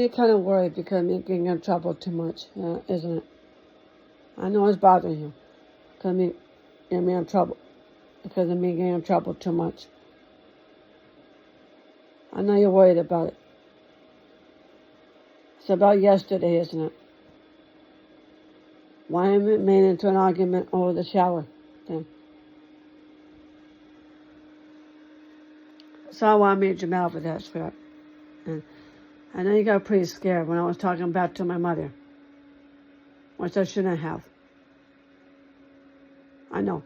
You're kind of worried because I'm getting in trouble too much, isn't it? I know it's bothering you because I'm in trouble because I'm getting in trouble too much. I know you're worried about it. It's about yesterday, isn't it? Why am I made into an argument over the shower thing? So why I made you mad over that, sweetheart. And I know you got pretty scared when I was talking back to my mother, which I shouldn't have. I know.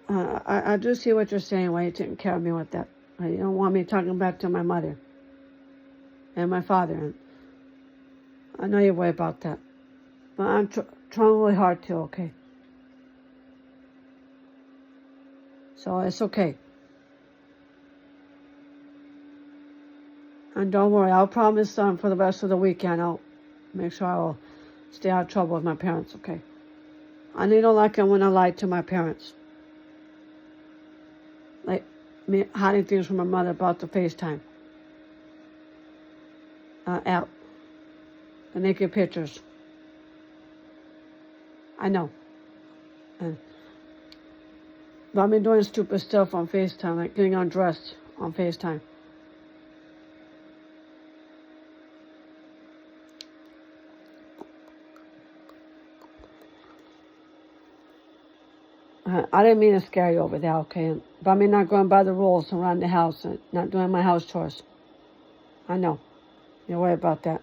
I do see what you're saying, why you're taking care of me with that. You don't want me talking back to my mother and my father. And I know you're worried about that. But I'm trying really hard to, okay? So it's okay. And don't worry, I'll promise for the rest of the weekend, I'll make sure I'll stay out of trouble with my parents, okay? I don't like it when I lie to my parents. Like me hiding things from my mother about the FaceTime app. The naked pictures. I know. But I've been doing stupid stuff on FaceTime, like getting undressed on FaceTime. I didn't mean to scare you over there, okay? But I mean not going by the rules around the house and not doing my house chores. I know. You're worried about that.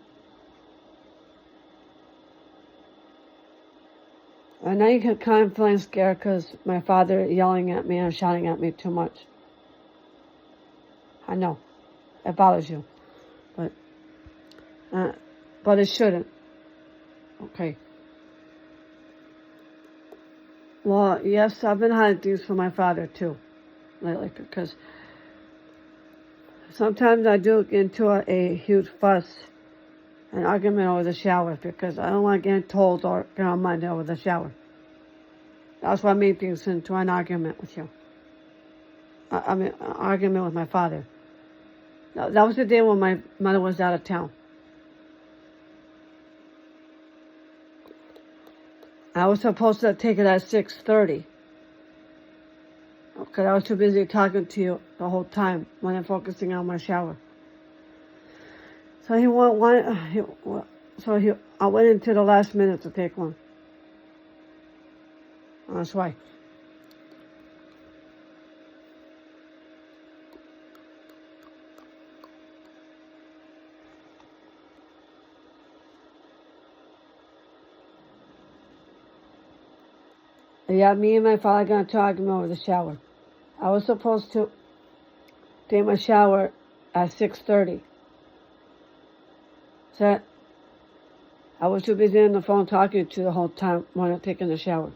I know you can kind of feeling scared because my father yelling at me and shouting at me too much. I know. It bothers you. But it shouldn't. Okay. Well, yes, I've been hiding things from my father too, lately, because sometimes I do get into a huge fuss, an argument over the shower, because I don't want to get told or get on Monday over the shower. That's why I made things into an argument with you. I mean, an argument with my father. That was the day when my mother was out of town. I was supposed to take it at 6:30. Because I was too busy talking to you the whole time when I'm focusing on my shower. So I went into the last minute to take one. That's why. Yeah, me and my father got into an argument over the shower. I was supposed to take my shower at 6:30. So I was too busy on the phone talking to you the whole time when I'm taking the shower.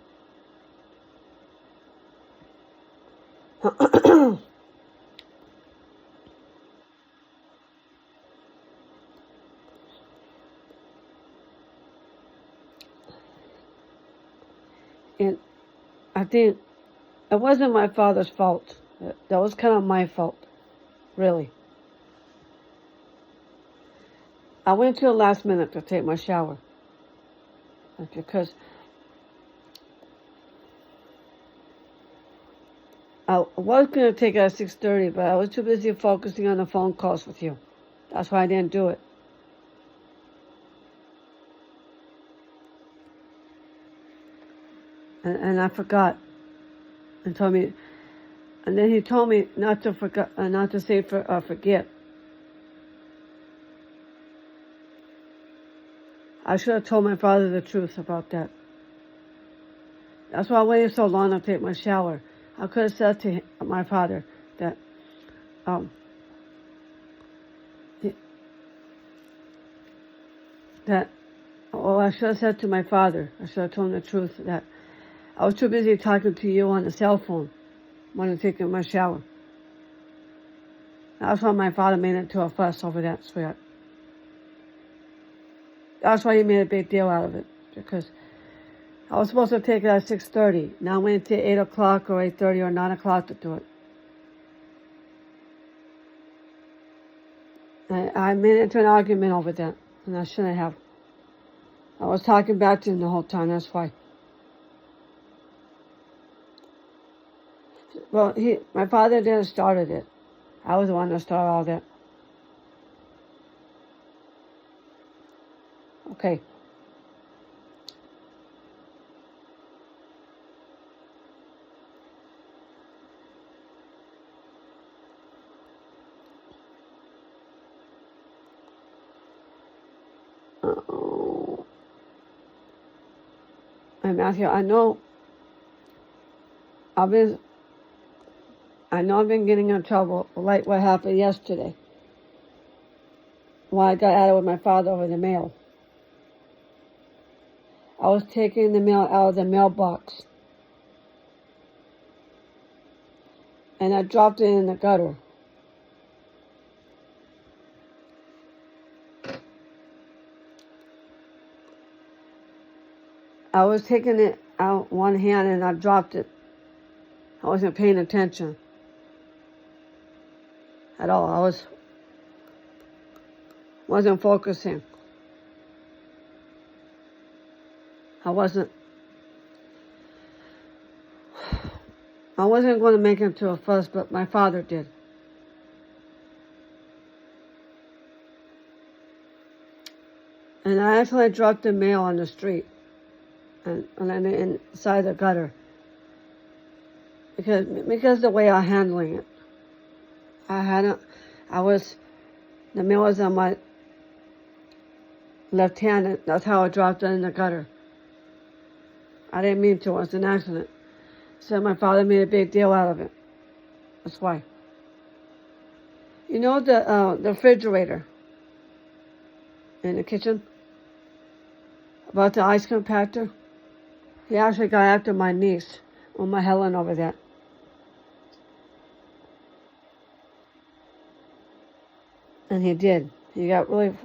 And I think it wasn't my father's fault. That was kind of my fault, really. I went to the last minute to take my shower. Because I was going to take it at 6:30, but I was too busy focusing on the phone calls with you. That's why I didn't do it. And I forgot. And then he told me not to forget. I should have told my father the truth about that. That's why I waited so long to take my shower. I could have said to my father that I should have said to my father, I should have told him the truth that I was too busy talking to you on the cell phone when I'm taking my shower. That's why my father made it to a fuss over that, sweetheart. That's why he made a big deal out of it, because I was supposed to take it at 6:30. Now I went to 8 o'clock or 8:30 or 9 o'clock to do it. I made it into an argument over that, and I shouldn't have. I was talking back to him the whole time, that's why. Well, my father didn't started it. I was the one that started all that. Okay. And Matthew, I know I've been getting in trouble, like what happened yesterday. When I got at it with my father over the mail. I was taking the mail out of the mailbox. And I dropped it in the gutter. I was taking it out one hand and I dropped it. I wasn't paying attention at all. I wasn't focusing. I wasn't going to make it into a fuss, but my father did. And I actually dropped the mail on the street and inside the gutter. Because the way I'm handling it. The mail was on my left hand, and that's how I dropped it in the gutter. I didn't mean to, it was an accident. So my father made a big deal out of it. That's why. You know the refrigerator in the kitchen? About the ice compactor? He actually got after my niece, Uma Helen, over that. And he did. He got really,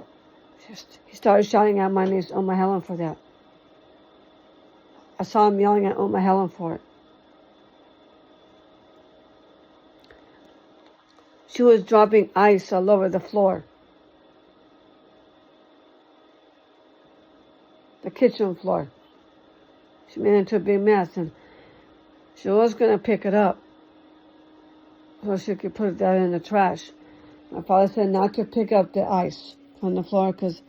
he started shouting at my niece, Uma Helen, for that. I saw him yelling at Uma Helen for it. She was dropping ice all over the floor. The kitchen floor. She made it into a big mess, and she was going to pick it up so she could put that in the trash. My father said not to pick up the ice from the floor because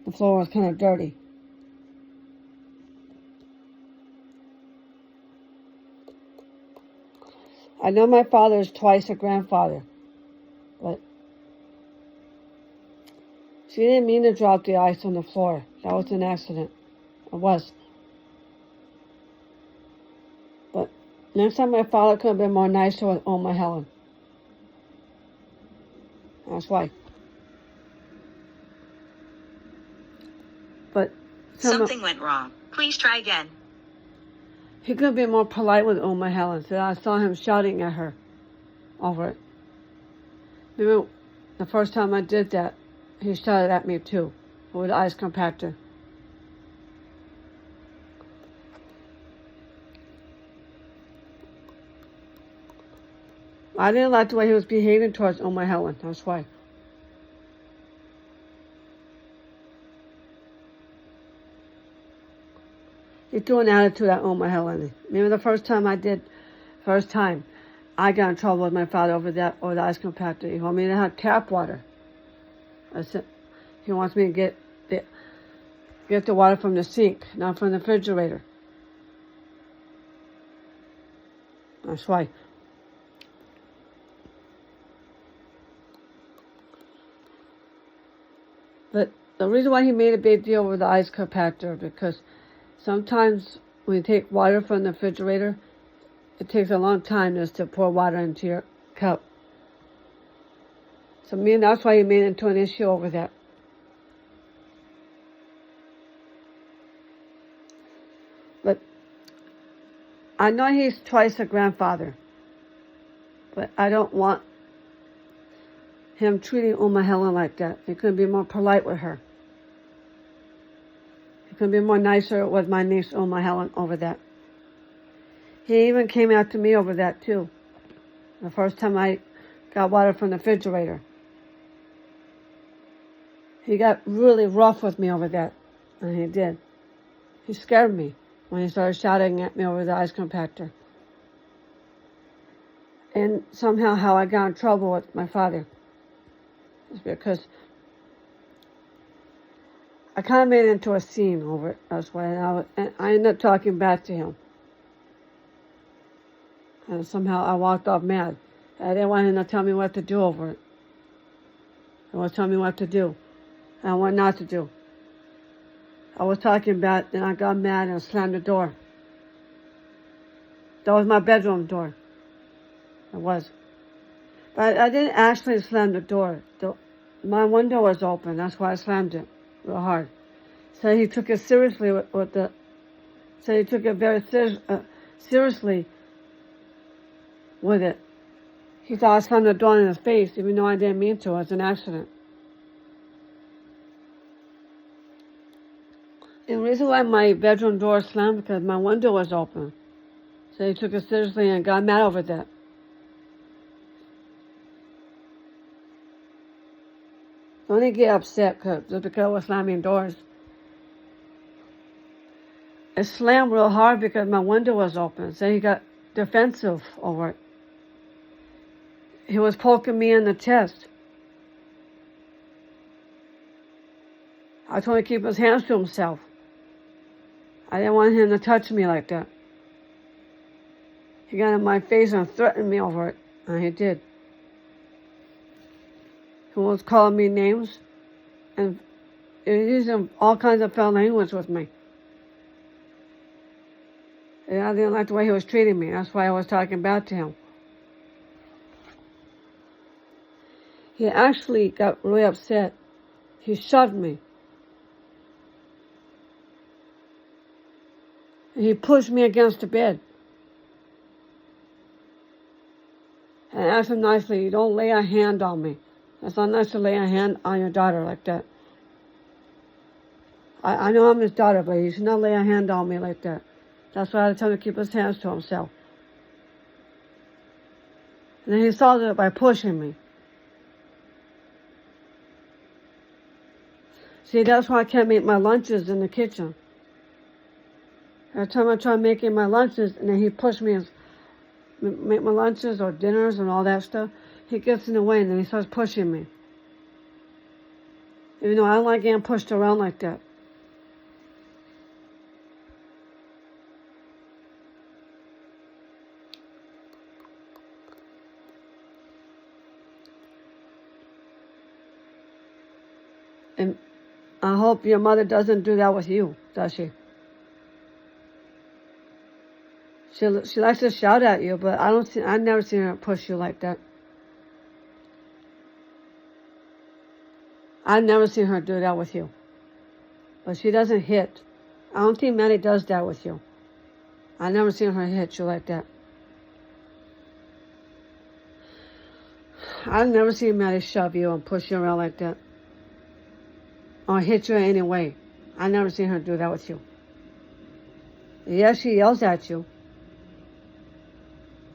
the floor was kind of dirty. I know my father is twice a grandfather, but she didn't mean to drop the ice on the floor. That was an accident. It was. But next time my father could have been more nicer with Uma Helen. That's why. But something went wrong. Please try again. He could be more polite with Uma Helen, so I saw him shouting at her over it. Maybe the first time I did that, he shouted at me too, with the ice compactor. I didn't like the way he was behaving towards Uma Helen, that's why. He threw an attitude at Uma Helen. Maybe the first time I got in trouble with my father over the ice compactor. He wanted me to have tap water. I said, he wants me to get the water from the sink, not from the refrigerator. That's why. But the reason why he made a big deal with the ice compactor, because sometimes when you take water from the refrigerator, it takes a long time just to pour water into your cup. So that's why he made it into an issue over that. But I know he's twice a grandfather, but I don't want him treating Uma Helen like that. He could be more polite with her. He could be more nicer with my niece Uma Helen over that. He even came out to me over that too. The first time I got water from the refrigerator. He got really rough with me over that. And he did. He scared me when he started shouting at me over the ice compactor. And somehow how I got in trouble with my father is because I kind of made it into a scene over it. That's why and I ended up talking back to him. And somehow I walked off mad. I didn't want him to tell me what to do over it. He was telling me what to do and what not to do. I was talking back, and I got mad and slammed the door. That was my bedroom door. It was. But I didn't actually slam the door. My window was open. That's why I slammed it real hard. So he took it seriously so he took it very seriously with it. He thought I slammed the door in his face, even though I didn't mean to. It was an accident. And the reason why my bedroom door slammed because my window was open. So he took it seriously and got mad over that. Don't he get upset just because I was slamming doors. It slammed real hard because my window was open. So he got defensive over it. He was poking me in the chest. I told him to keep his hands to himself. I didn't want him to touch me like that. He got in my face and threatened me over it. And he did. He was calling me names. And using all kinds of foul language with me. And I didn't like the way he was treating me. That's why I was talking back to him. He actually got really upset. He shoved me. And he pushed me against the bed. And I asked him nicely, you don't lay a hand on me. It's not nice to lay a hand on your daughter like that. I know I'm his daughter, but he should not lay a hand on me like that. That's why I tell him to keep his hands to himself. And then he solved it by pushing me. See, that's why I can't make my lunches in the kitchen. Every time I try making my lunches, and then he pushed me and make my lunches or dinners and all that stuff, he gets in the way and then he starts pushing me. Even though I don't like getting pushed around like that. And I hope your mother doesn't do that with you, does she? She likes to shout at you, but I've never seen her push you like that. I've never seen her do that with you. But she doesn't hit. I don't think Maddie does that with you. I've never seen her hit you like that. I've never seen Maddie shove you and push you around like that. Or hit you in any way. I've never seen her do that with you. Yes, she yells at you.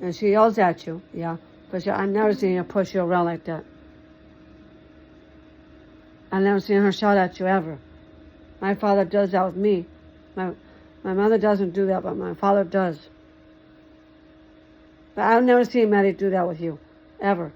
And she yells at you, yeah. But I've never seen her push you around like that. I've never seen her shout at you ever. My father does that with me. My mother doesn't do that, but my father does. But I've never seen Maddie do that with you, ever.